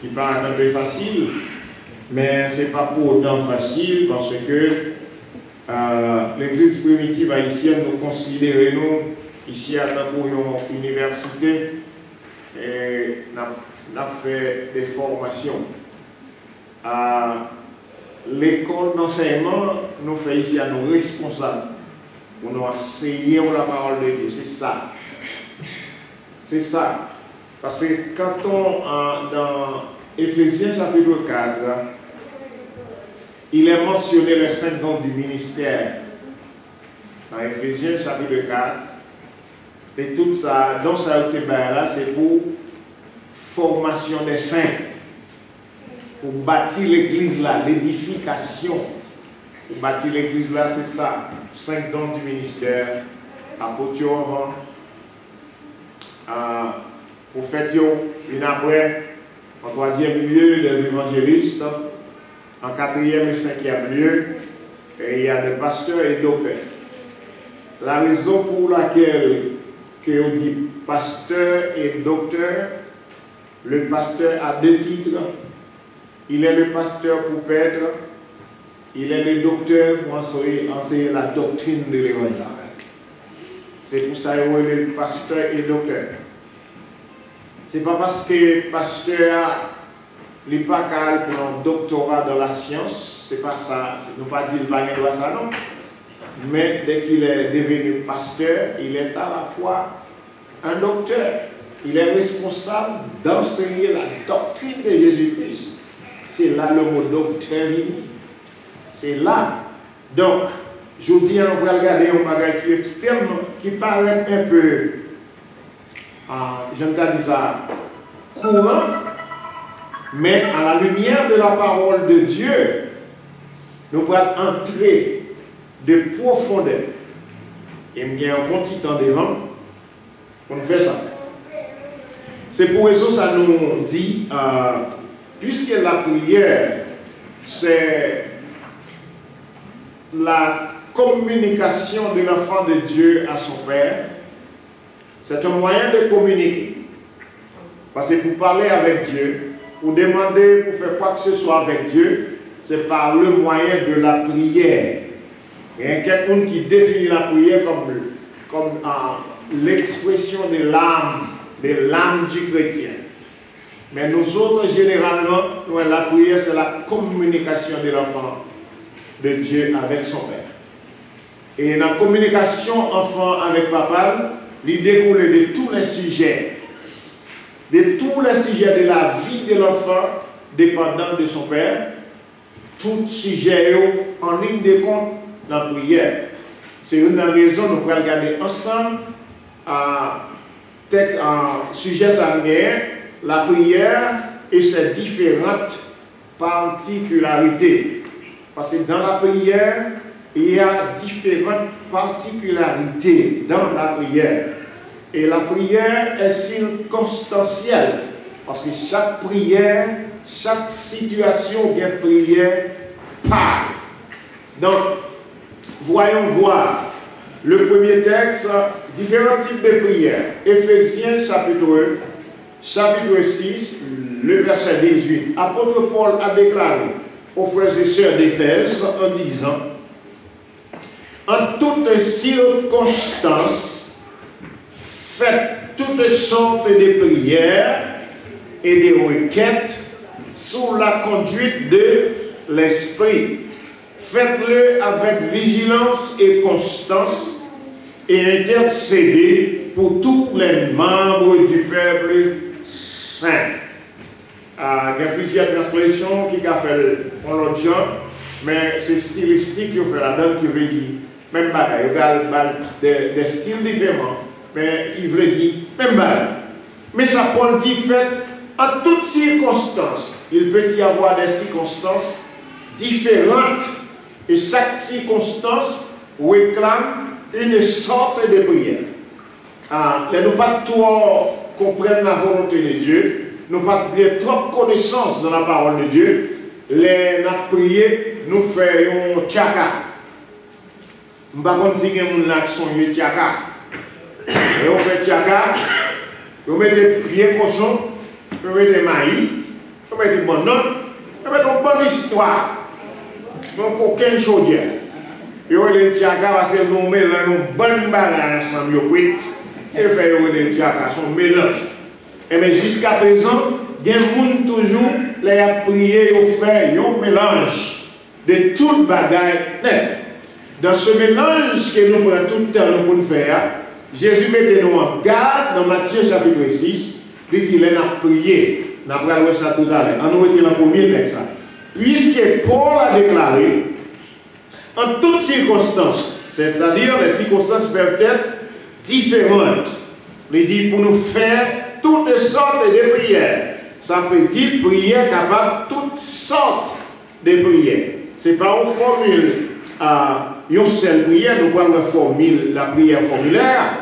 qui paraît un peu facile, mais ce n'est pas pour autant facile parce que l'église primitive haïtienne, nous considérons ici à une université et n'a fait des formations. L'école d'enseignement nous fait ici à nos responsables pour nous enseigner la parole de Dieu. C'est ça. C'est ça. Parce que quand dans Éphésiens chapitre 4, il est mentionné les 5 dons du ministère. Dans Éphésiens chapitre 4, c'est tout ça. Donc ça a été là, c'est pour formation des saints. Pour bâtir l'église là, l'édification. Pour bâtir l'église là, c'est ça. 5 dons du ministère. Apôtre, prophète, une après, en 3e lieu, les évangélistes, en 4e et 5e lieu, il y a des pasteurs et docteurs. La raison pour laquelle on dit pasteur et docteur, le pasteur a 2 titres. Il est le pasteur pour perdre, il est le docteur pour enseigner la doctrine de l'évangile. C'est pour ça qu'il est le pasteur et docteur. Ce n'est pas parce que le pasteur n'est pas calme pour un doctorat dans la science, c'est pas ça, nous pas dire qu'il va pas ça, non. Mais dès qu'il est devenu pasteur, il est à la fois un docteur. Il est responsable d'enseigner la doctrine de Jésus-Christ. C'est là le mot docteur. C'est là. Donc, je vous dis, on va regarder un bagage qui est extrêmement, qui paraît un peu, je ne sais pas, courant, mais à la lumière de la parole de Dieu, nous allons entrer de profondeur. Et il y a un bon petit temps devant, on fait ça. C'est pour ça que ça nous dit, puisque la prière, c'est la communication de l'enfant de Dieu à son Père, c'est un moyen de communiquer. Parce que pour parler avec Dieu, pour demander, pour faire quoi que ce soit avec Dieu, c'est par le moyen de la prière. Il y a quelqu'un qui définit la prière comme l'expression de l'âme du chrétien. Mais nous autres, généralement, la prière, c'est la communication de l'enfant de Dieu avec son Père. Et la communication enfant avec papa, il découle de tous les sujets. De tous les sujets de la vie de l'enfant dépendant de son Père. Tout sujet en ligne de compte dans la prière. C'est une raison, nous pouvons regarder ensemble texte en sujet sanguin, la prière et ses différentes particularités. Parce que dans la prière, il y a différentes particularités dans la prière. Et la prière est circonstancielle. Parce que chaque prière, chaque situation bien prière parle. Donc, voyons voir le premier texte, différents types de prières. Éphésiens chapitre 6, le verset 18. Apôtre Paul a déclaré aux frères et sœurs d'Éphèse en disant: en toutes circonstances, faites toutes sortes de prières et de requêtes sous la conduite de l'Esprit. Faites-le avec vigilance et constance et intercédez pour tous les membres du peuple saint. Il y a plusieurs translations qui ont fait l'autre genre, mais c'est stylistique qui fait la donne qui veut dire même bagaille. Il y a des styles différents, mais il veut dire même bagaille. Mais ça Paul dit fait en toutes circonstances. Il peut y avoir des circonstances différentes et chaque circonstance réclame une sorte de prière. Nous pas trop comprendre la volonté de Dieu. Nous pas trop connaissance dans la parole de Dieu. Les prières, nous faisons tchaka. Nous ne pouvons pas dire que nous avons tchaka. Et on fait tchaka, on met des pieds cochons, on met des maïs, on on met une bonne note, on met une bonne histoire. Donc, aucune chaudière. Et on les tiaga parce que nous mélangeons une bonne bagage ensemble, et fait les tiaga son mélange. Et mais jusqu'à présent, il y a des gens toujours, les a prié, ils ont fait un mélange de toute bagaille. Dans ce mélange que nous prenons tout le temps pour faire, Jésus mettait nous en garde dans Matthieu chapitre 6, il dit qu'il a prié. Nous avons parlé ça tout à l'heure. On a été dans le premier texte. Puisque Paul a déclaré, en toutes circonstances, c'est-à-dire les circonstances peuvent être différentes. Il dit pour nous faire toutes sortes de prières. Ça peut dire prière capable de toutes sortes de prières. Ce n'est pas une formule, une seule prière, nous prenons la prière formulaire.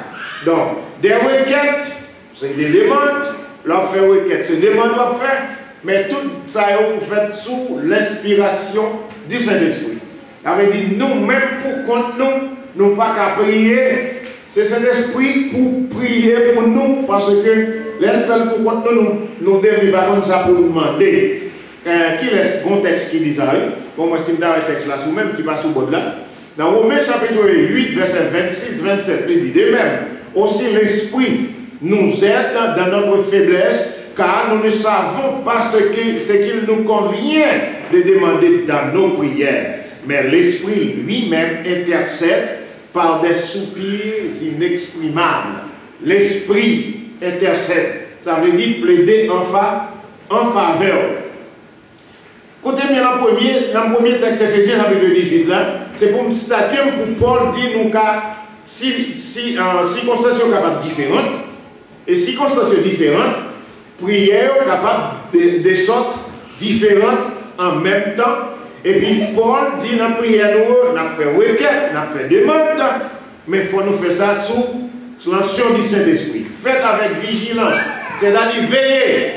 Donc, des requêtes, c'est des demandes, l'on fait requête, c'est des demandes qu'on fait, mais tout ça est fait sous l'inspiration du Saint-Esprit. Ça veut dire, nous-mêmes, pour compte nous, nous pas qu'à prier, c'est Saint-Esprit pour prier pour nous, parce que l'un pour compte nous devons pas comme ça pour nous demander. Qui laisse bon texte qui dit ça? Bon, moi, si je un texte là, sous même qui passe sous bord là. Dans Romains chapitre 8, verset 26-27, il dit de même, aussi l'Esprit nous aide dans notre faiblesse, car nous ne savons pas ce qu'il nous convient de demander dans nos prières. Mais l'Esprit lui-même intercède par des soupirs inexprimables. L'Esprit intercède. Ça veut dire plaider en faveur. Côté bien dans le premier texte Éphésiens chapitre 18 là, c'est pour une statue pour Paul dire nous qu'à circonstances capables différentes et circonstances différentes, prières capables de sortes différentes en même temps. Et puis Paul dit dans la prière nous avons fait requête, nous avons fait demande, mais il faut nous faire ça sous l'action du Saint-Esprit. Faites avec vigilance, c'est-à-dire veiller.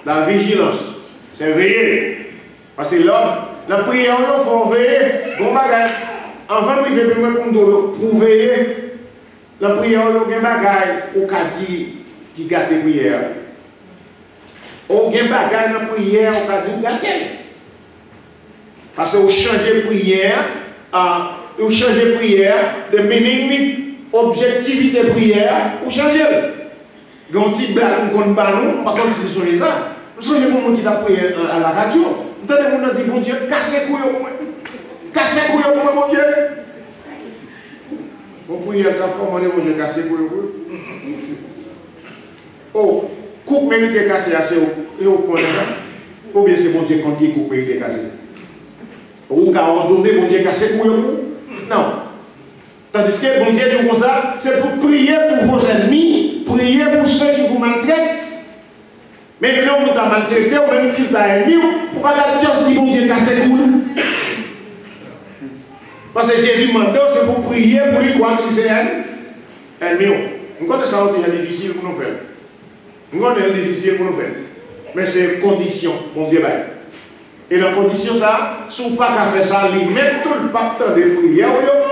La vigilance. C'est veiller. Parce que là, la prière, il faut veiller. Bon bagage. Avant de prier pour veiller, la prière, il y a un bagage au dit qui gâte la prière. Il y a un bagage dans la prière au cas qui gâte. Parce que vous changez prière, de meaning, objectivité prière, vous changez. Il y a un petit blague qu'on bat nous, par contre, c'est sur les armes. Nous sommes les gens qui ont prié à la radio. Vous entendez les gens qui disent, bon Dieu, cassez couille pour moi. Cassez couille pour moi, mon Dieu. Vous priez à la fois, mon Dieu, cassez couille pour moi. Oh, coupe mérite cassé assez au point. Ou bien c'est mon Dieu qui coupe mérite cassé. Ou qu'à ordonner, mon Dieu, cassez couille pour moi. Non. Tandis que mon Dieu dit comme ça, c'est pour prier pour vos ennemis, prier pour ceux qui vous maltraitent. Mais là, on t'a maltraité, ou même si tu as ennemi, ou pas la Dieu dit mon Dieu casse les couilles. Parce que Jésus m'a dit, c'est pour prier pour lui croire qu'il c'est ennemi. Nous connaissons ça, c'est difficile pour nous faire. Nous connaissons difficile pour nous faire. Mais c'est condition, mon Dieu. Et la condition, ça, si vous pas qu'à faire ça, lui même tout le pacte de prière,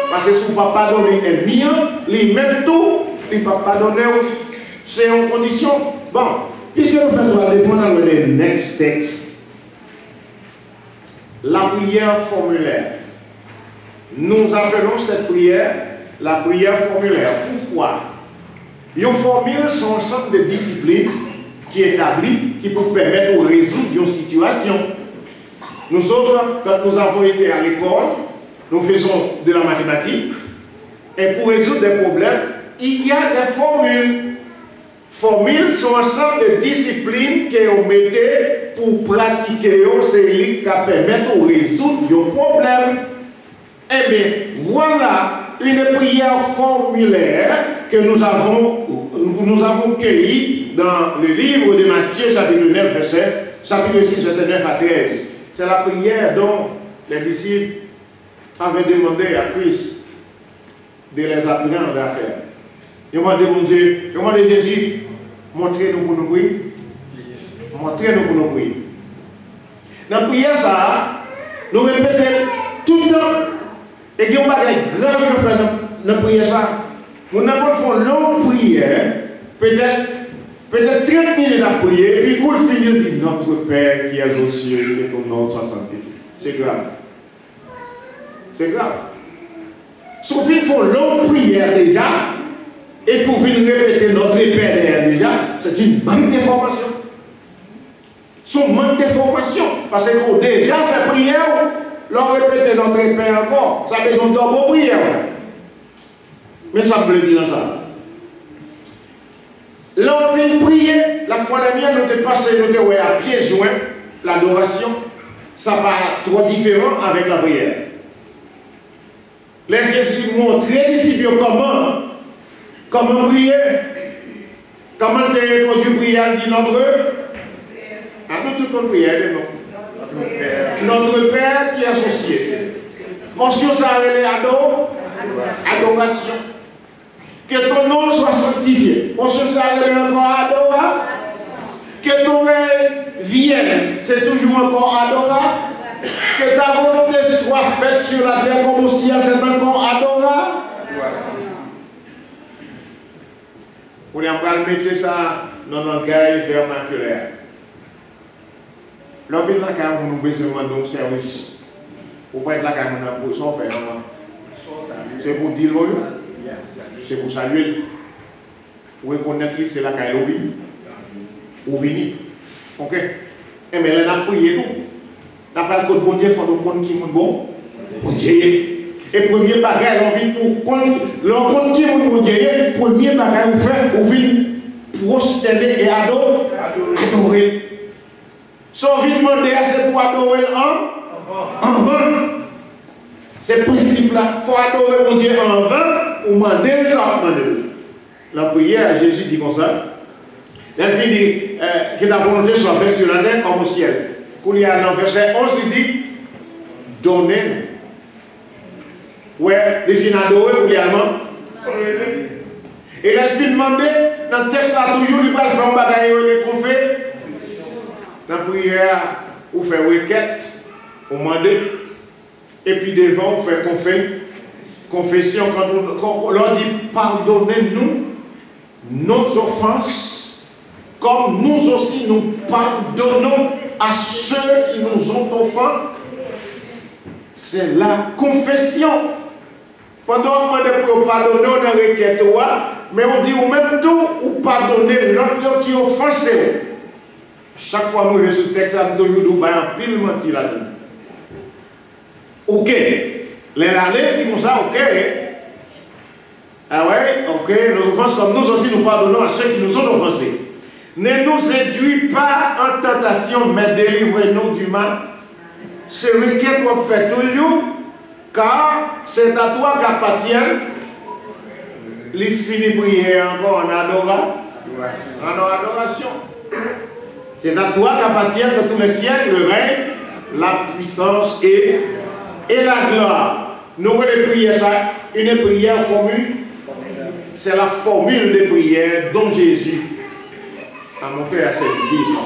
parce que si vous ne pas pardonner l'ennemi, lui même tout, il ne pas pardonner, c'est une condition. Bon. Puisque nous faisons la défense dans le next text, la prière formulaire. Nous appelons cette prière la prière formulaire. Pourquoi? Une formule, c'est un ensemble de disciplines qui est établi, qui peut permettre de résoudre une situation. Nous autres, quand nous avons été à l'école, nous faisons de la mathématique, et pour résoudre des problèmes, il y a des formules. Formules sont un ensemble de disciplines que vous mettez pour pratiquer, c'est lui qui permet de résoudre vos problèmes. Eh bien, voilà une prière formulaire que nous avons cueillie dans le livre de Matthieu, chapitre 6, verset 9 à 13. C'est la prière dont les disciples avaient demandé à Christ de les apprendre à faire. Ils m'ont demandé, mon Dieu, ils m'ont demandé Jésus, montrez-nous pour nous prier. Montrez-nous pour nous prier. Dans la prière, ça, nous répétons tout le temps. Et qu'il y a un bagage grave à faire dans la prière, ça. Nous n'avons pas fait une longue prière, peut-être Peut-être 30 minutes à prier, puis quand il finit, il dit notre Père qui est aux cieux, que ton nom soit sanctifié. C'est grave. C'est grave. Sauf qu'il faut longue prière déjà, et pour venir répéter notre Père déjà, c'est une manque d'information. C'est un manque d'information. Parce qu'on déjà fait prière, l'on répète notre Père encore. Ça fait nous avons prière. Mais ça me plaît bien ça. L'on vient prier, la fois dernière, nous sommes passés à pieds joints, l'adoration. Ça va trop différent avec la prière. Les Jésus montrer les disciples comment prier, comment introduire prière, dit notre. Nous tout prière, non? Notre Père qui est associé. Pension, ça a adoration. Que ton nom soit sanctifié. Pension, ça a encore adoration. Que ton règne vienne, c'est toujours encore adorable. Que ta volonté soit faite sur la terre comme au ciel, c'est encore adorable. Vous allez mettre ça dans notre cahier vernaculaire. L'on vient de la carte pour nous besoin de service. Vous pouvez être la carte pour son père. C'est pour dire c'est pour saluer. Vous reconnaître que c'est la carte ou vini. Ok? Et mais là, on a prié tout. On a parlé de bon Dieu, il faut nous connaître qui est bon. Bon Dieu. Et premier bagage, on vient pour connaître qui est bon Dieu. Premier bagage, on vient prosterner et adorer. Si on vient demander, c'est pour adorer en vain. C'est le principe là. Il faut adorer mon Dieu en vain ou demander le temps. La prière, Jésus dit comme ça. Elle finit que ta volonté soit faite sur la terre comme au ciel. Quand il y a dans le verset 11, il dit donnez-nous. Ouais, il finit adorer ou également. Et elle finit demander, dans le texte là, toujours, il va faire un bagage qu'on fait. Dans la prière, on fait requête, on demande, et puis devant, on fait confession. Quand on leur dit pardonnez-nous nos offenses. Comme nous aussi nous pardonnons à ceux qui nous ont offensés, c'est la confession. Pendant qu'on demande pour pardonner, on a requête, mais on dit ou même tout, ou pardonner l'autre qui offense. Chaque fois que je suis sur le texte, je suis toujours un pile menti là-dedans. Ok. Les allées disent comme ça, ok. Ah ouais, ok, nos offenses comme nous aussi nous pardonnons à ceux qui nous ont offensés. Ne nous induis pas en tentation, mais délivrez-nous du mal. C'est requête qu'on fait toujours, car c'est à toi qu'appartient les finis prières encore en adoration. C'est à toi qu'appartient de tous les siècles le règne, la puissance et la gloire. Nous voulons prier ça, une prière formule. C'est la formule de prière dont Jésus a montré à ses disciples.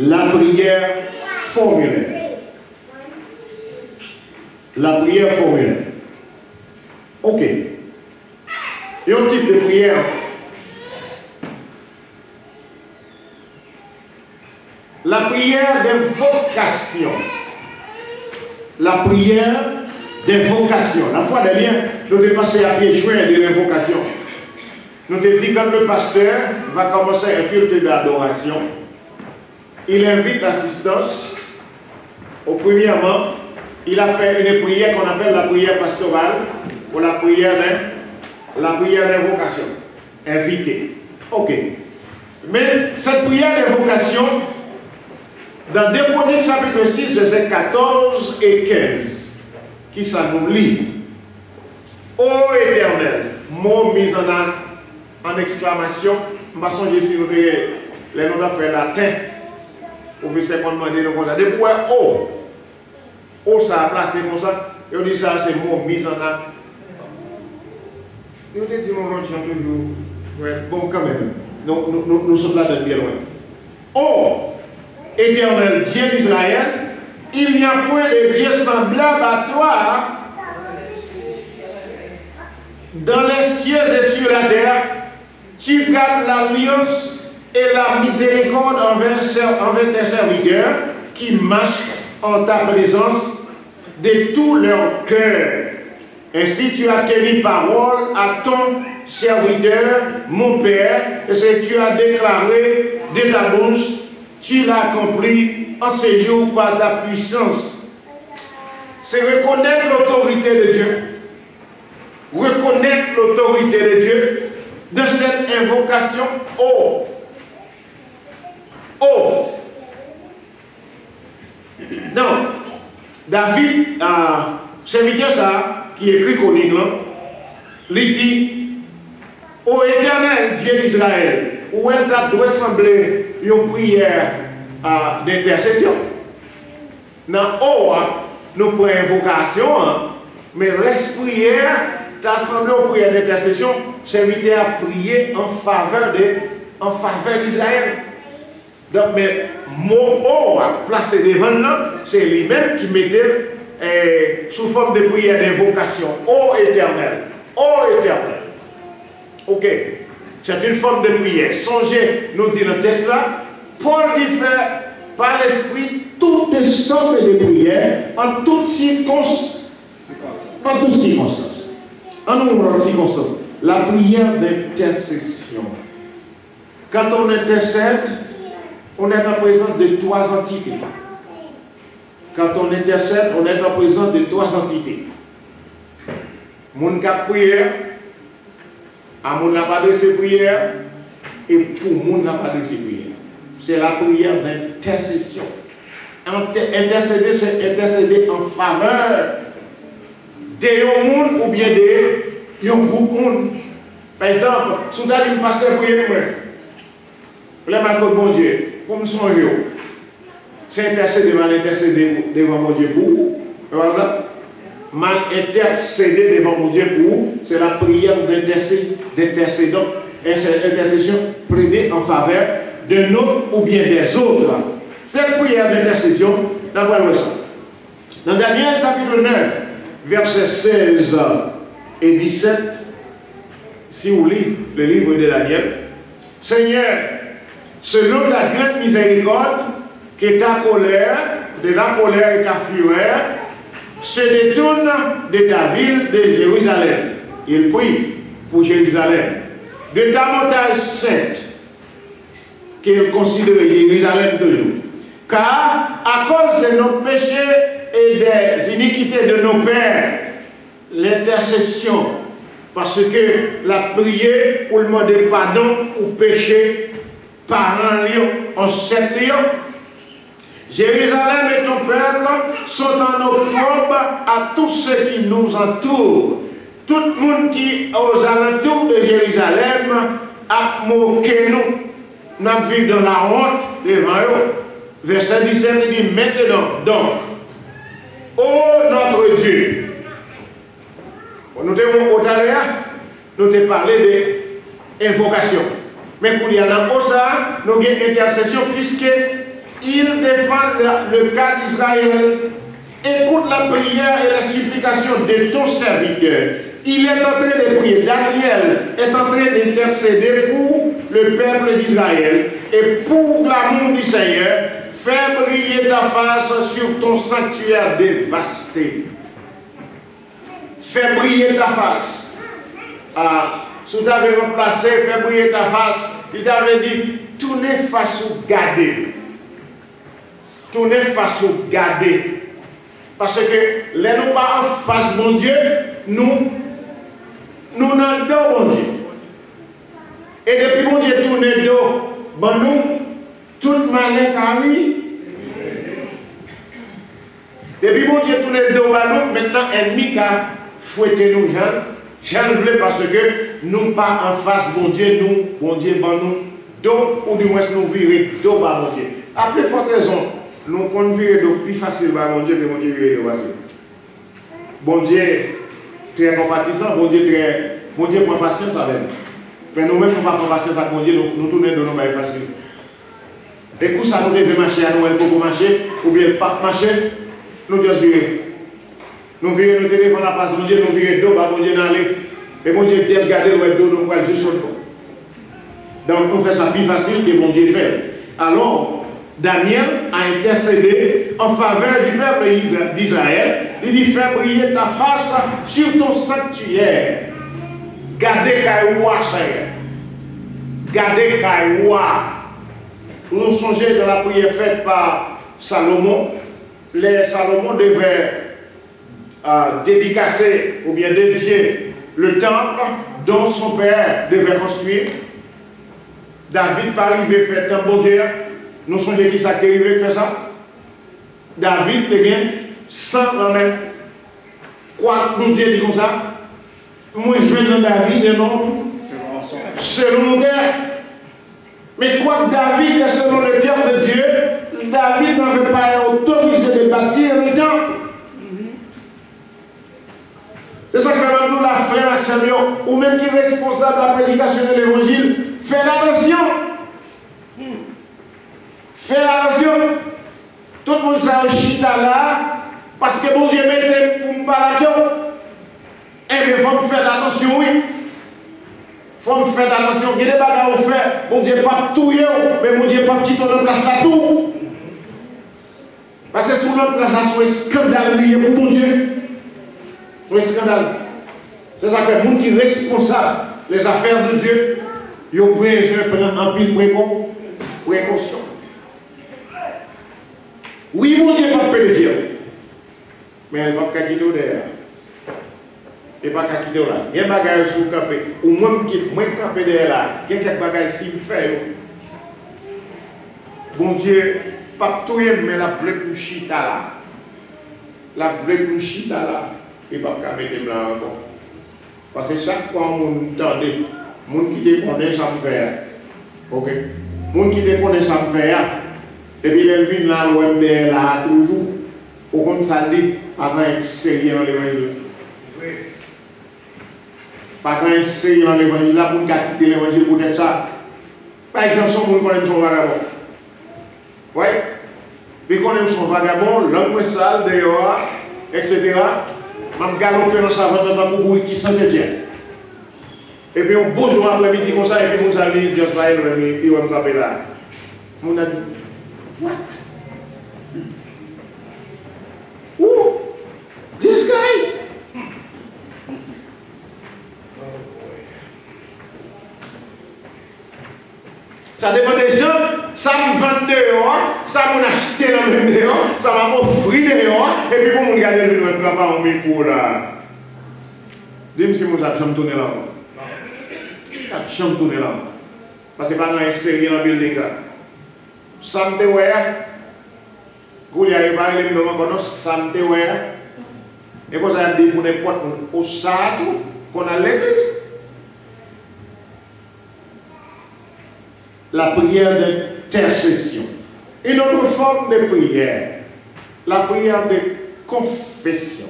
La prière formulaire. La prière formulaire. Ok. Et un type de prière. La prière d'invocation. La prière d'invocation. La fois dernière, nous avons passé à pied joint de l'invocation. Nous avons dit quand le pasteur va commencer un culte d'adoration, il invite l'assistance. Au premièrement, il a fait une prière qu'on appelle la prière pastorale ou la prière d'invocation. Invité. Ok. Mais cette prière d'invocation, dans 2 Chroniques chapitre 6, versets 14 et 15, qui ça nous lit. Ô Éternel, mot mis en exclamation, je vais songer si nous les noms d'affaires latin, au verset qu'on demande comme ça. Depuis ça a placé comme ça, et on dit ça, c'est mot mis en acte. Et on te dit, mon chant toujours, ouais, bon, quand même, nous sommes là de bien loin. Oh, Éternel, Dieu d'Israël, il n'y a point de Dieu semblable à toi. dans les cieux et sur la terre, tu gardes l'alliance et la miséricorde envers tes serviteurs qui marchent en ta présence de tout leur cœur. Ainsi tu as tenu parole à ton serviteur, mon Père, et ce que tu as déclaré de ta bouche, tu l'as accompli en ce jour par ta puissance. C'est reconnaître l'autorité de Dieu. Reconnaître l'autorité de Dieu de cette invocation. Oh! Oh! Non, David, serviteur ça, qui écrit chronique, il dit, ô Éternel, Dieu d'Israël, où elle doit sembler une prière d'intercession. Dans oh, nous prenons invocation, mais reste prière, t'as semblé une prière d'intercession, serviteur a prié en faveur d'Israël. Donc, mais mon oh placé devant nous, c'est lui-même qui mettait sous forme de prière d'invocation. Ô Éternel, ô Éternel. Ok, c'est une forme de prière. Songez, nous dit le texte là, Paul dit faire par l'Esprit toutes sortes de prières en toutes circonstances. En toutes circonstances. En nombreuses circonstances. La prière d'intercession. Quand on intercède, on est en présence de trois entités. Quand on intercède, on est en présence de trois entités. Mon cap prière, à mon n'a pas de ses prières, et pour mon n'a pas de ses prières. C'est la prière d'intercession. Intercéder, c'est intercéder en faveur de monde ou bien de un groupe monde. Par exemple, si vous allez me passer prier pour moi, vous allez me bon Dieu, pour me songer. C'est intercéder, mal intercéder devant mon Dieu pour vous. Mal intercéder devant mon Dieu pour vous, c'est la prière d'intercession prêtée en faveur de nous ou bien des autres. Cette prière d'intercession, d'abord ça. Dans Daniel chapitre 9, versets 16 et 17, si vous lisez le livre de Daniel, Seigneur, selon ta grande miséricorde, que ta colère, de la colère et ta fureur, se détourne de ta ville de Jérusalem. Il prie pour Jérusalem. De ta montagne sainte, qu'il considère Jérusalem toujours. Car à cause de nos péchés et des iniquités de nos pères, l'intercession, parce que la prière pour demander pardon ou péché par un lion, en 7 lions, Jérusalem et ton peuple sont en opprobre à tous ceux qui nous entourent. Tout le monde qui est aux alentours de Jérusalem a moqué nous. Nous vivons dans la honte devant eux. Verset 17 il dit maintenant, donc, ô notre Dieu, nous avons au Daléa, nous avons parlé d'invocation. Mais pour y aller en ça, nous avons une intercession puisque il défend le cas d'Israël. Écoute la prière et la supplication de ton serviteur. Il est en train de prier. Daniel est en train d'intercéder pour le peuple d'Israël. Et pour l'amour du Seigneur, fais briller ta face sur ton sanctuaire dévasté. Fais briller ta face. Si tu avais remplacé, fais briller ta face, il t'avait dit, tournez face au gardé. Tournez face au gardé. Parce que les nous pas en face mon Dieu, nous n'en dos mon Dieu. Et depuis mon Dieu tourne dos, bon nous, toute manière carré. Depuis mon Dieu tourne dos, nous, maintenant ennemi a fouetté nous, j'en voulais parce que nous pas en face mon Dieu, nous, mon Dieu, bon nous, dos, ou du moins nous virer dos, bah mon Dieu. À plus forte raison. Nous pouvons vivre plus facile par mon Dieu que mon Dieu vivre facile. Bon Dieu très compatissant, bon Dieu prend patience avec nous. Mais nous-mêmes, nous ne pas patience avec mon Dieu, nous tournons de nous facile. Et pour ça, nous devons marcher à Noël pour marcher, ou bien pas marcher, nous devons virer. Nous virons, nous téléphonons à la place de mon Dieu, nous virons dos, mon Dieu n'allez. Et mon Dieu, Dieu, regardez le dos, nous allons juste sur le dos. Donc, on fait ça plus facile que mon Dieu fait. Alors, Daniel a intercédé en faveur du peuple d'Israël. Il dit, fais briller ta face sur ton sanctuaire. Gardez Kaïwa, cher. Gardez Kaïwa. Nous songez de la prière faite par Salomon. Les Salomon devait dédicacer ou bien dédier le temple dont son père devait construire. David pas arrivé faire temple bon Dieu. Nous songez qui ça qui arrivé faire ça. David te bien sans même. Quoi bon Dieu dit comme ça? Moi je vais dans David et non selon mon cœur. Mais quoi David selon le cœur de Dieu, David n'avait pas autorisé de bâtir le temple. C'est ça que fait maintenant la frère Samuel, ou même qui est responsable de la prédication de l'évangile. Fais attention. Fais attention. Tout le monde s'est chita là, parce que bon Dieu mette pour me parler. Eh bien, il faut me faire attention, oui. Il faut me faire attention. Il y a des bagages à faire. Bon Dieu pas tout, mais bon Dieu pas petit dans la place là tout. Parce que sur notre place là, c'est un scandale pour mon Dieu. C'est un scandale. C'est ça que les gens qui sont responsables des affaires de Dieu, ils ont besoin de prendre un pile précaution. Oui, mon Dieu n'est pas pédophile. Mais elle ne va pas quitter derrière. Et pas quitter là. Il y a des bagages sur le campé. Ou même qui est campé derrière là, il y a quelques bagages qui me fait. Bon Dieu, pas tout, mais la vraie chita là. La vraie chita là. Et pas qu'à mettre blanc encore. Parce que chaque fois on entend, les gens qui te connaissent ça me fait. Ok? Les gens qui te connaissent ça me fait. Et puis ils viennent là, l'OMB là, toujours. Au compte ça dit, avant d'essayer dans l'évangile. Pas quand essayer dans l'évangile là pour quitter l'évangile pour être ça. Par exemple, si on connaît son vagabond. Oui? Puis qu'on aime son vagabond, l'homme sale, dehors, etc. Je galope dans sa voiture pour bouillir qui Saint-Étienne. Et puis, un beau jour après-midi comme ça, et puis, mon ami, Dieu va et puis, on va me là. Mon ami, what? Who? This guy? Ça dépend des gens, ça me vend dehors, ça m'a acheté dans le dehors, ça m'a offert dehors, et puis pour me garder le nom, je ne vais pas en micro là. Dis-moi si vous avez chambre tourné là. Vous avez chambre tourné là. Parce que pas dans un série dans le building là. Ça me dit, ouais, vous y arrivez pas, il me dit, ça me dit, ouais, et vous avez dit pour n'importe où, au Sado, qu'on a l'église. La prière d'intercession. Une autre forme de prière, la prière de confession.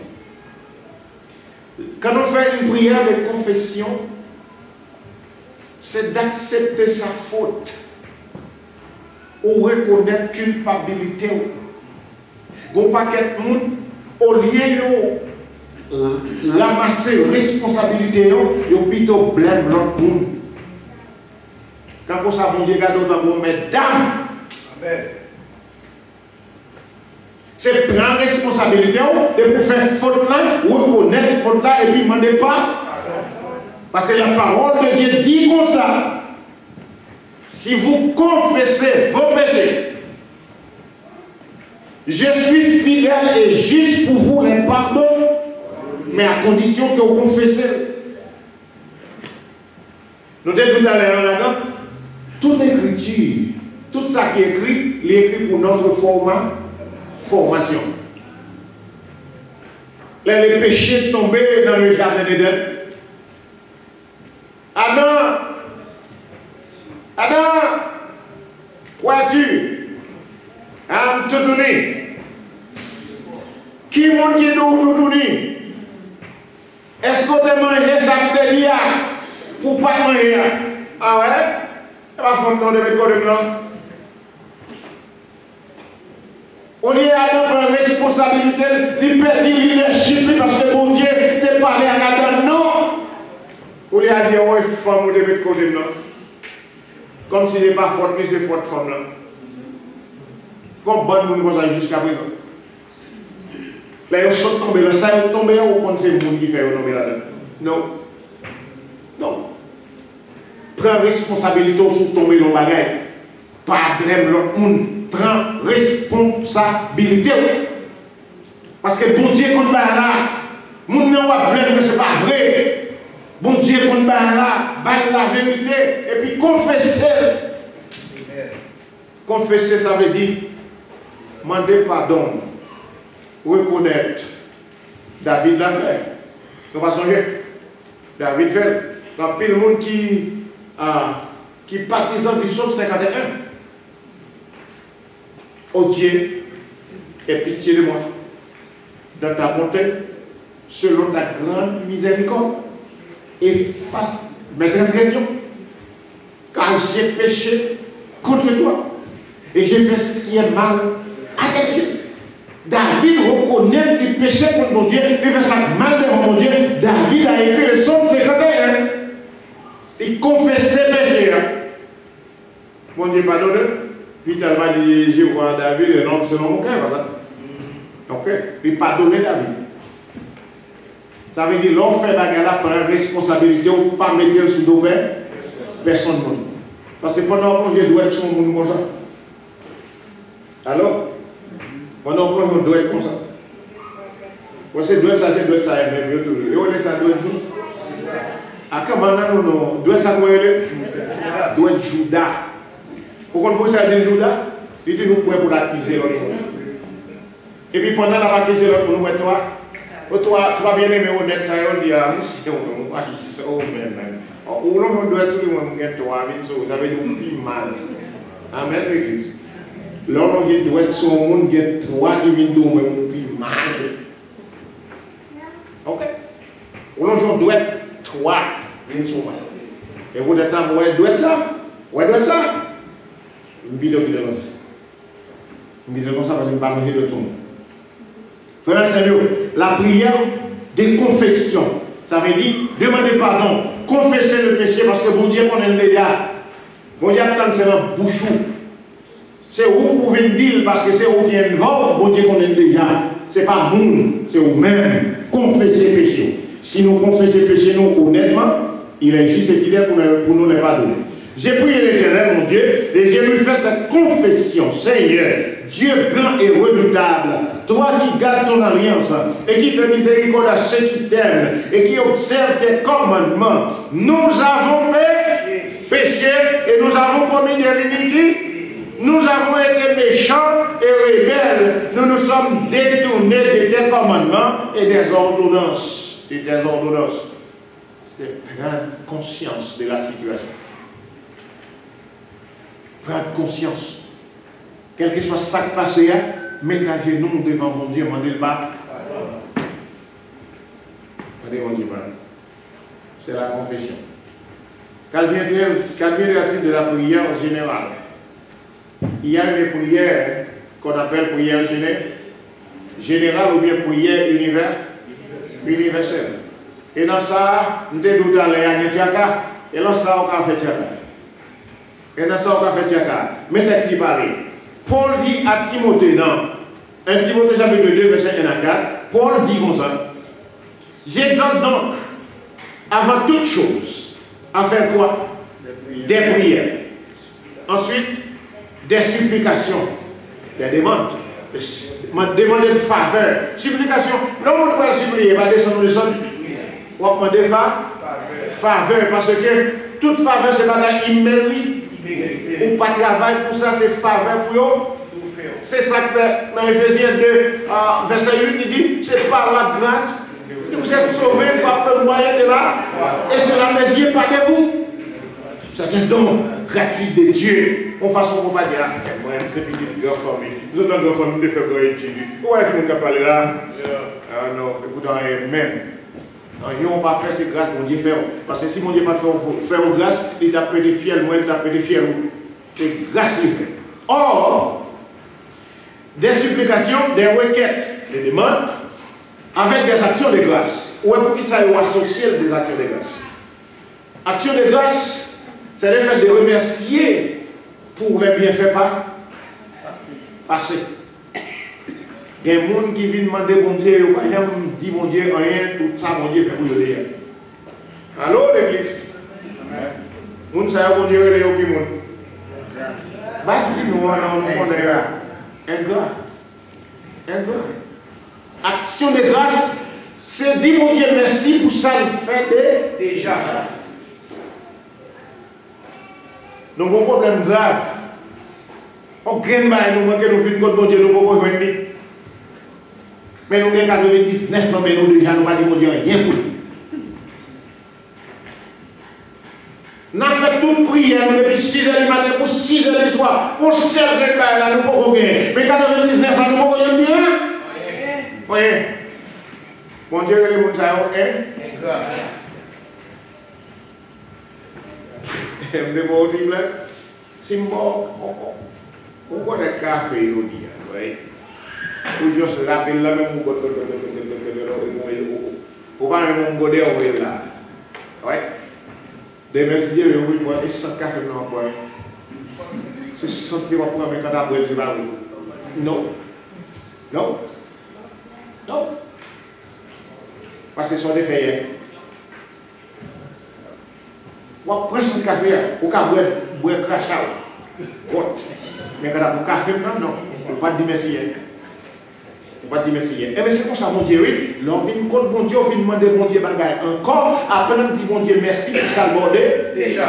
Quand on fait une prière de confession, c'est d'accepter sa faute ou reconnaître culpabilité. Vous paquet de monde, au lieu de ramasser responsabilité, vous plutôt blâme l'autre monde. Quand on ça, bon Dieu, garde autant pour mesdames. Amen. C'est prendre responsabilité de pour faire faute là, reconnaître faute là et puis demander pas. Parce que la parole de Dieu dit comme ça. Si vous confessez vos péchés, je suis fidèle et juste pour vous les pardonner, mais à condition que vous confessez. Nous disons tout à l'heure là-dedans. Toute écriture, tout ça qui est écrit, il est écrit pour notre formation. Là, les péchés tombés dans le jardin d'Éden. Adam, où es-tu? Am Toutouni. Qui monde qui est Toutouni? Est-ce que tu as mangé ça que tu as pour pas manger? Ah ouais? La femme non de mettre comme là. On y a une responsabilité, il perd le leadership parce que mon Dieu t'a parlé à Adam. Non! Pour lui dire, ouais, femme, vous devez de côté, non? Comme si n'est pas faute, mais c'est faute femme là. Comme bon monde comme ça jusqu'à présent. Là, ils sont tombés là, ça est tombé, ou quand c'est le monde qui fait tomber là-dedans? Non. Non. Prends responsabilité sur tomber dans le bagage. Pas blâme l'autre monde. Prends responsabilité. Parce que bon Dieu, quand on va là, moun nan wap blâme, mais ce n'est pas vrai. Bon Dieu, quand on va là, bat la vérité, et puis confesser. Confesser, ça veut dire demander pardon, reconnaître. David l'a fait. Nous pas songer. David fait. Il y a pile de monde qui partisan du psaume 51. Oh Dieu, aie pitié de moi, dans ta bonté, selon ta grande miséricorde, efface mes transgressions, car j'ai péché contre toi, et j'ai fait ce qui est mal à tes yeux. David reconnaît le péché contre mon Dieu, il fait ça mal devant mon Dieu. David a écrit le psaume 51. Il confesse ses péchés. Mon Dieu pardonne. Puis il va dire, je vois David, et non, selon mon cœur. Ok, il pardonne David. Ça veut dire, l'on fait bagarre là, prendre responsabilité ou pas mettre sous dos personne. Parce que pendant que je dois être sur le monde comme ça. Alors, pendant que je dois être comme ça. Parce que doit être ça, c'est doit être ça, et on est ça, doit être jour. À comment non, doit être ça, doit être Judas. Pourquoi on peut dire Judas? Il est toujours prêt pour l'accuser l'autre. Et puis pendant la accuser l'autre, on nous toi bien aimé honnête, ça on dit à nous, c'est oh man. Ou l'on doit être tout le monde qui toi, ça veut dire plus mal. Amen, l'église. L'homme qui doit être sur le monde qui est toi qui vient de nous plus mal. Ok? Ou l'on doit être toi qui vient de sauver. Et vous dites ça, ouais, doit être ça? Ouais, doit être ça? Je me dis comme ça parce que je ne pas manger de tout. Frère et sœurs, la prière de confession, ça veut dire demander pardon, confesser le péché parce que bon Dieu connaît le dégât. Bon Dieu attend c'est un bouchon. C'est où vous pouvez dire parce que c'est où qui est mort, bon Dieu connaît le dégât. Ce n'est pas nous, c'est vous-même. Confesser le péché. Si nous confessons le péché, nous honnêtement, il est juste et fidèle pour nous les pardonner. J'ai prié l'Éternel, mon Dieu, et j'ai lui fait cette confession. Seigneur, Dieu grand et redoutable, toi qui gardes ton alliance et qui fais miséricorde à ceux qui t'aiment et qui observent tes commandements, nous avons péché et nous avons commis des iniquités. Nous avons été méchants et rebelles. Nous nous sommes détournés de tes commandements et des ordonnances. C'est prendre conscience de la situation. Prendre conscience. Quel que soit ça qui passe, mettez à genoux devant mon Dieu, demandez le pas. Demandez mon Dieu, c'est la confession. Quel vient le de la prière générale? Il y a une prière qu'on appelle prière générale ou bien prière universelle. Et dans ça, nous devons aller à Tiaka, et dans ça, on a fait Tiaka. Mais texte parle. Paul dit à Timothée, dans 1 Timothée chapitre 2, verset 1 à 4, Paul dit comme ça: j'exhorte donc, avant toute chose, à faire quoi? Des prières. Ensuite, des supplications, des demandes. Demander de faveur. Supplication. Non, on ne peut pas supplier, pas descendre le sol. On va demander faveur, parce que toute faveur, c'est pas immérite. Ou pas travail pour ça, c'est faveur pour eux. C'est ça que fait dans Ephésiens 2, verset 8, il dit, c'est par la grâce que vous êtes sauvés par le moyen de là, et cela ne vient pas de vous. C'est un don gratuit de Dieu. On façon pour pas dire, moi, c'est petit grand famille. Nous avons une grande famille de faire une étude. Où est-ce que nous parler là? Ah non, écoutez, même. Ils n'ont pas fait ces grâces, mon Dieu fait. Parce que si mon Dieu n'a pas fait grâce, il t'a pété fiel, moi, il t'a pété fiel. C'est grâce qu'il fait. Or, des supplications, des requêtes, des demandes, avec des actions de grâce. Ou est-ce qu'il s'agit associer des actions de grâce? Action de grâce, c'est le fait de remercier pour les bienfaits passés. Il y a des gens qui viennent demander bon Dieu, ils ne pas dire bon Dieu rien, tout ça, bon Dieu fait pour eux. Allô l'église? Moun sa yo bon Dieu le yo ki moun. Bati nous on connaît un gars. Action de grâce, c'est dire mon Dieu merci pour ça il fait déjà. Nous avons un problème grave. On gagne nous manquons nous venons contre mon Dieu nous pouvons venir. Mais nous avons 99 mais nous déjà nous pas dire mon Dieu rien pour nous. Nous avons fait toute prière depuis 6 h du matin pour 6 h du soir. Pour seul là, nous ne pouvons pas gagner. Mais 99 là, nous ne pouvons pas gagner. Voyez. Mon Dieu, les gens sont je me demande, si on connaît le café, on dit, oui. Ou je se rappelle là, même on va même on là. Oui. Des messieurs, oui, moi, et sans café, non, quoi. C'est sans que vous prenez quand vous avez non. Non. Non. Parce que ce sont des faits. Vous prenez son café, vous pouvez boire crachat. Mais quand vous avez café, non. Vous ne pouvez pas dire merci. Vous ne pouvez pas dire merci. Et bien c'est comme ça, mon Dieu, oui. L'on vient contre mon Dieu, on vient demander mon Dieu bagaille. Encore, après on dit mon Dieu merci pour ça le bordel. Déjà.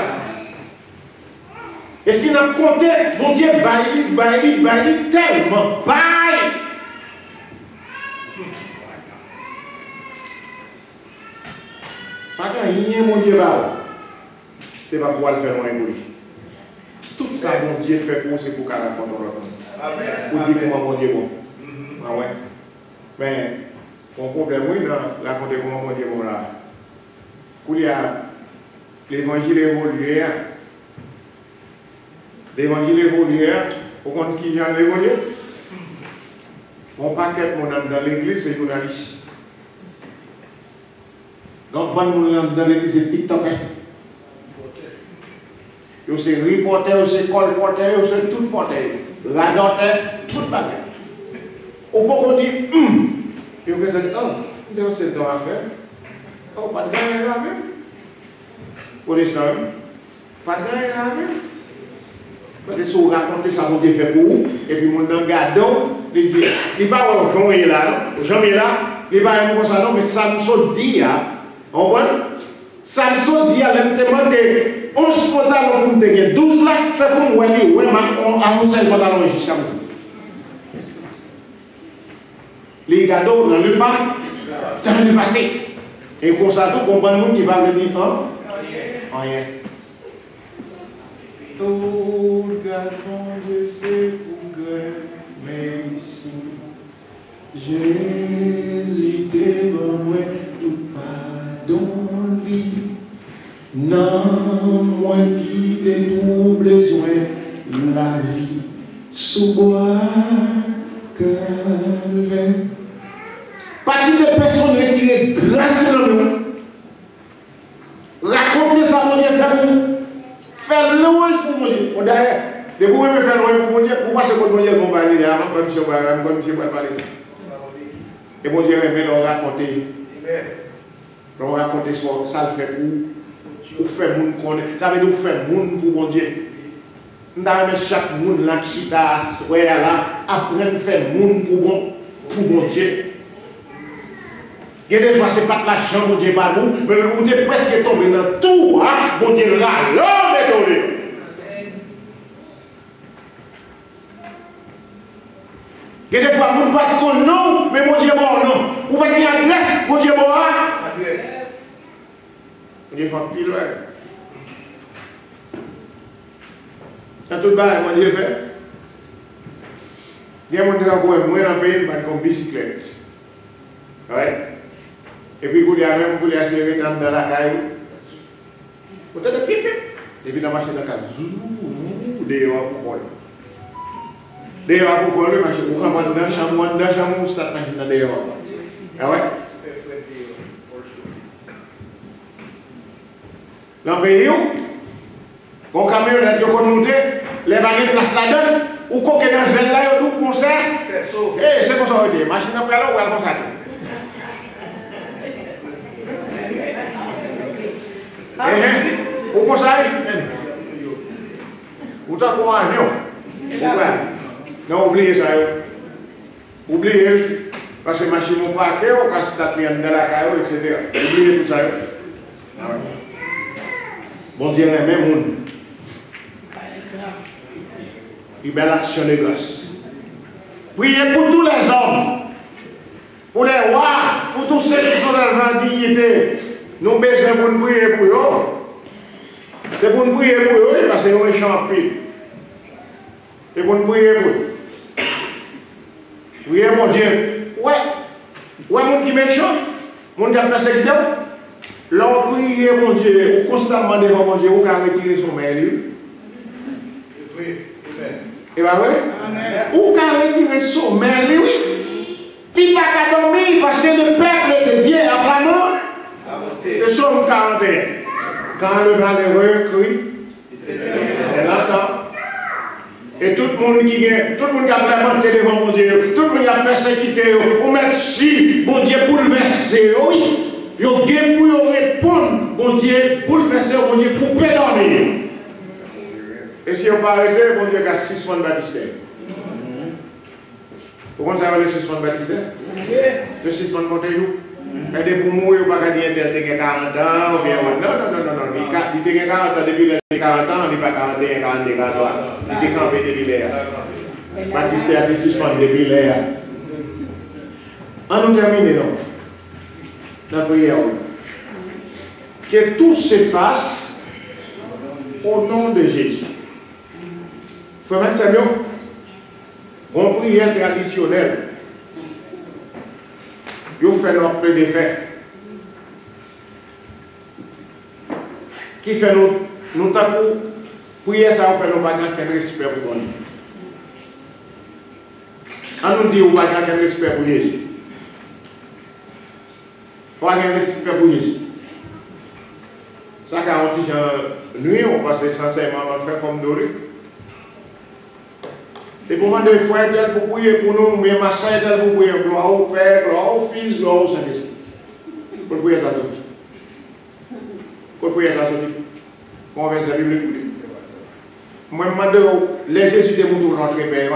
Et si on a compté, mon Dieu, baille tellement, baille. Pas rien, mon Dieu, c'est pas pour le faire moins pour lui. Tout ça, mon Dieu fait pour c'est pour qu'on raconte. Pour dire comment mon Dieu est bon. Ah ouais. Mais, mon problème, oui, non, raconter comment mon Dieu est bon là. Quand il y a l'évangile évolué, au compte qui vient de l'évoluer, mon paquet, mon âme dans l'église, c'est journaliste. Donc, mon âme dans l'église, c'est TikTok. C'est reporter, c'est colporter, c'est tout porter. Radoter, tout bagage. Au point qu'on dit, et on va dire, oh, c'est le temps à faire. Oh, pas de gagner là même. Pour les gens, pas de gagner là même. Parce que si on raconte ça, on dit fait pour vous, et puis mon garde, il dit, il va avoir Jean est là, Jean est là, il va avoir ça, non, mais ça me dit, on voit, ça me dit, elle me demande, 11 pantalons pour me tenir, 12 là, c'est pour moi, oui, on a un seul pantalon jusqu'à moi. Les gâteaux, dans le pas, ça va passer. Et comme ça, tout comprend nous qui va me dire, rien. Tout le gazon de ses progrès, mais ici, j'ai hésité, moi, tout pardon, non, moi qui t'ai troublé, la vie, sous bois, calvaire. Partie de personnes retirées grâce à nous. Racontez ça, mon Dieu, faire louange pour mon Dieu. On d'ailleurs, de vous me faire louange pour mon Dieu, pour passer contre mon Dieu, mon mari, avant que monsieur va parler ça. Et mon Dieu, mais on raconter. On raconter ça, le fait pour faire moun connaître. Ça veut dire faire moun pour mon Dieu. Nous avons chaque monde là, chita, ouais là, apprendre à faire moun pour mon Dieu. Et des fois, ce n'est pas de l'argent, mon Dieu, par nous, mais vous êtes presque tombé dans tout, hein, mon Dieu, là, l'homme est tombé. Et des fois, vous ne pas de non, mais mon Dieu, bon, non. Vous ne pas dire adresse, mon Dieu, bon, hein. Adresse. Mon Dieu, faut pile, ouais. C'est tout bas, mon Dieu, fait. Il y a mon Dieu, moi, dans le pays, pas de bicyclette. Ouais. Et puis, vous avez même serré dans la caille. Vous avez des pipes. Et puis, dans la machine, dans la caille, zoom, dehors pour voler. Dehors pour voler, vous commencez dans la chambre, vous start machine dans dehors. Ah ouais? Dans le pays, quand camionnette qui ont monté, les baguettes place là-dedans, ou qu'on est dans ce là, il y a tout concert. C'est ça. Eh, c'est comme ça, on dit. Machine après là, ou elle comme ça. Ou comme ça, ou t'as comme un avion. Non, oubliez ça. Oubliez. Parce que les machines ont parqué, on casse ta cliente dans la caillou, etc. Oubliez tout ça. Bon Dieu, même monde. Une belle action de grâce. Priez pour tous les hommes, pour les rois, pour tous ceux qui sont dans la dignité. Nous besoin pour nous prier pour eux. C'est pour nous prier pour eux parce que nous sommes méchants en pile. C'est pour nous prier pour eux. Priez mon Dieu. Ouais, mon qui est méchant, mon qui a persécuté. L'on prie mon Dieu, ou constamment devant mon Dieu, ou qu'à retirer son mail. Et bien oui, ou qu'à retirer son mail, oui. Il n'a qu'à dormir parce que le peuple de Dieu a vraiment le Somme 41. Quand le malheureux crie, il attend. Et tout le monde qui a lamenté devant mon Dieu, tout le monde qui a persécuté, ou même si mon Dieu bouleversé, oui. Il y a des pour répondre, bon Dieu, bouleverser, bon Dieu, pour dormir. Et si on ne pas arrêter, bon Dieu, il y a 6 mois de baptistère. Vous comprenez le 6 mois de baptistère? Le 6 mois de Montaigne. Et pour mourir, il n'y a pas dire qu'il y a 40 ans, ou bien. Non. Il y a 40 ans depuis les 40 ans, il n'y a pas 41, 42, 43. Il est campé depuis l'air. Baptistère a 6 mois depuis l'air. On nous termine, non? La prière. Que tout s'efface au nom de Jésus. Frère Samuel, une prière traditionnelle. Vous faites notre peu de fait. Qui fait nous tapons, prière ça, on fait nous pas quel respect pour nous. On nous dit, on pas quel respect pour Jésus. Pas de respect pour Jésus. Ça, quand on dit nuit, on passe essentiellement à faire forme dorée. Et pour moi, il faut être tel pour prier pour nous, mais machin est tel pour prier. Gloire au Père, gloire au Fils, gloire au Saint-Esprit. Pour prier ça sorti. Pour prier ça sorti. Pour verset biblique. Moi, je me demande, les Jésus de mon tour dans le Père,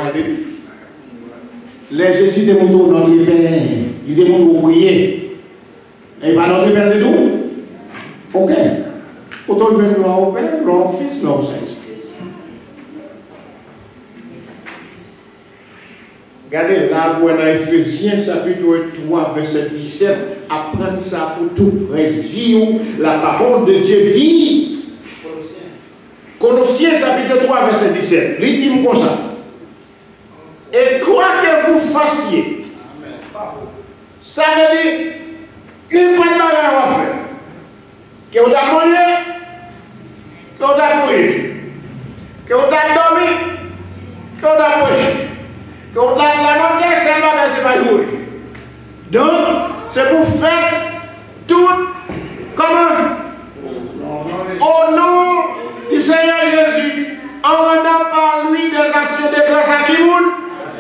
les Jésus de mon tour dans le Père, ils demandent pour prier. Et pas notre Père de nous. Ok. Autant je vais gloire au Père, gloire au Fils, gloire au Saint-Esprit. Regardez là, où dans Ephésiens chapitre 3, verset 17, apprendre ça pour tout vivre. La parole de Dieu dit. Colossiens chapitre 3, verset 17. Il dit comme ça. Et quoi que vous fassiez, ça veut dire. Il n'y a pas de bagage à faire. Que vous avez mangé, que vous avez prié, que vous avez dormi, que vous avez mangé, que vous avez lamenté, c'est le bagage, c'est pas jouer. Donc, c'est pour faire tout comment? Au nom du Seigneur Jésus, en rendant par lui des actions de grâce à qui monde?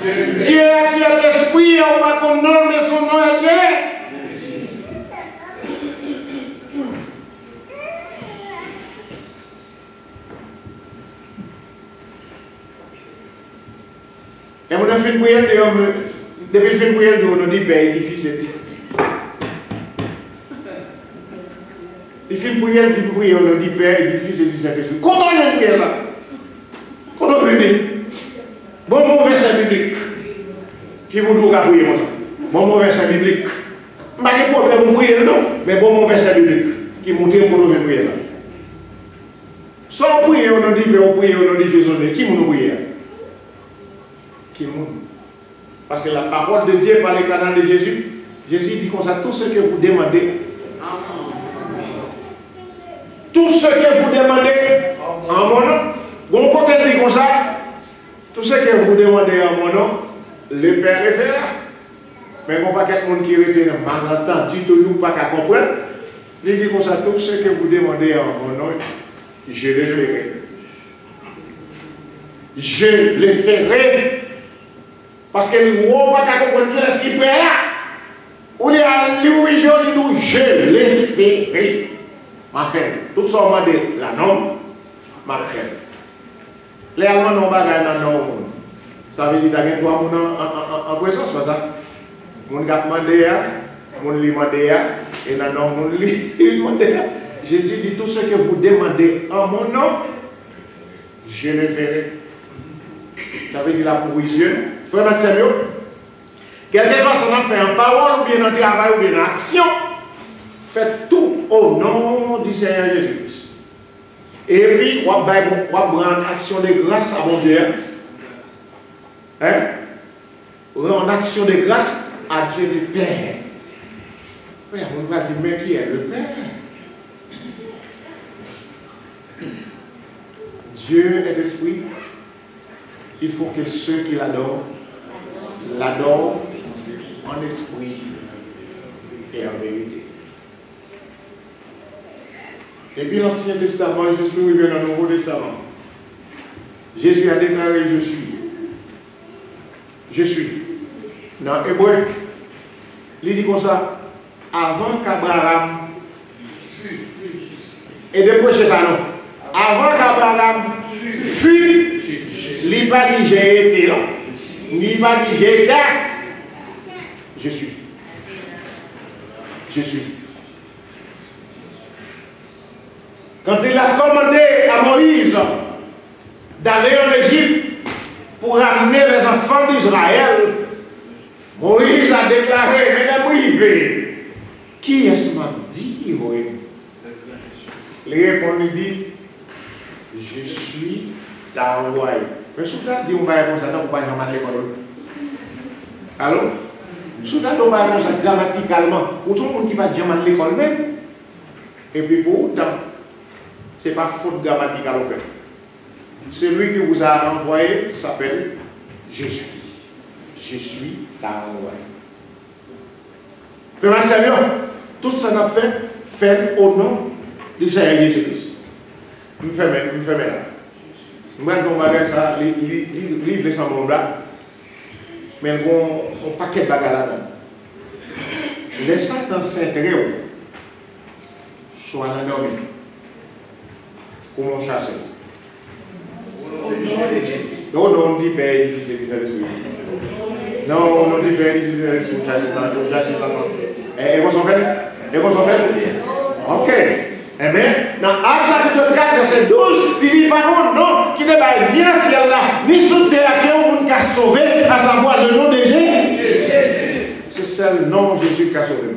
Dieu qui est esprit, on va qu'on nomme son nom à Dieu. Et mon film pour elle, depuis le film pour elle, on dit ben difficile. Le film pour elle, dit on dit ben difficile du Saint-Esprit. Quand on est prière là, quand on est bon verset biblique qui vous doit prier comme ça. Bon verset biblique. Pas de problème pour prier non, mais bon verset biblique qui monte pour nous prier là. Sans prier on dit ben on prie on dit faisons qui nous prier. Qui monte. Parce que la parole de Dieu par le canal de Jésus, Jésus dit comme ça, tout ce que vous demandez, tout ce que vous demandez en mon nom, vous pouvez dire comme ça, tout ce que vous demandez en mon nom, le Père le fera. Mais il n'y a pas quelqu'un qui reste malentendu, toujours pas qu'à comprendre. Il dit comme ça, tout ce que vous demandez en mon nom, je le ferai. Je le ferai. Parce que nous ne pouvons pas comprendre qui est-ce qui prie là. Ou les religions disent je le ferai. Ma frère, tout ça on dit la norme, ma frère. Les Allemands n'ont pas gagné dans le monde. Ça veut dire que tu as trois personnes en présence, c'est pas ça? Mon gars demandé, mon lui demandé, et non, mon lui demandé. Jésus dit tout ce que vous demandez en mon nom, je le ferai. Ça veut dire la provision. Frère Maxime, quel que soit son affaire en parole, ou bien en travail, ou bien en action, faites tout au nom du Seigneur Jésus-Christ. Et puis, on va prendre action de grâce à mon Dieu. Hein? En action de grâce à Dieu le Père. On va dire, mais qui est le Père? Dieu est esprit. Il faut que ceux qui l'adorent en esprit et en vérité. Et puis l'Ancien Testament, Jésus vient dans le Nouveau Testament. Jésus a déclaré je suis. Je suis. Dans Hébreu, il dit comme ça, avant qu'Abraham, et de chez ça non, avant qu'Abraham fût, il n'a pas dit j'ai été là, il n'a pas dit j'ai été, je suis. Je suis. Quand il a commandé à Moïse d'aller en Égypte pour amener les enfants d'Israël, Moïse a déclaré, mesdames privées, qui est-ce qui m'a dit, Moïse? Les répondent, il dit, je suis ta envoyé. Mais si tu as dit, on va répondre ça, donc on va jamais à l'école. Allô? Si tu as dit, on va répondre ça grammaticalement, ou tout le monde qui va jamais à l'école même. Et puis pour autant, ce n'est pas faute grammaticale au fait. Celui qui vous a envoyé s'appelle Jésus. Je suis ta envoyé. Frère Seigneur, tout ça n'a fait au nom du Seigneur Jésus-Christ. Je me fais là. Je vais vous dire ça, livre les semblables là, mais il y a un paquet de bagages là-dedans. Les Satan s'intéressent soit la norme. Comment chasser? Non, on dit Père difficile, non, on dit Père difficile, chasser ça. Et vous en faites? Ok. Eh bien, dans Actes chapitre 4, verset 12, il dit par contre, non, qui n'est pas bien ciel là, ni sous terre, qui est un qui a sauvé, à savoir le nom de Jésus. C'est seul nom Jésus qui a sauvé.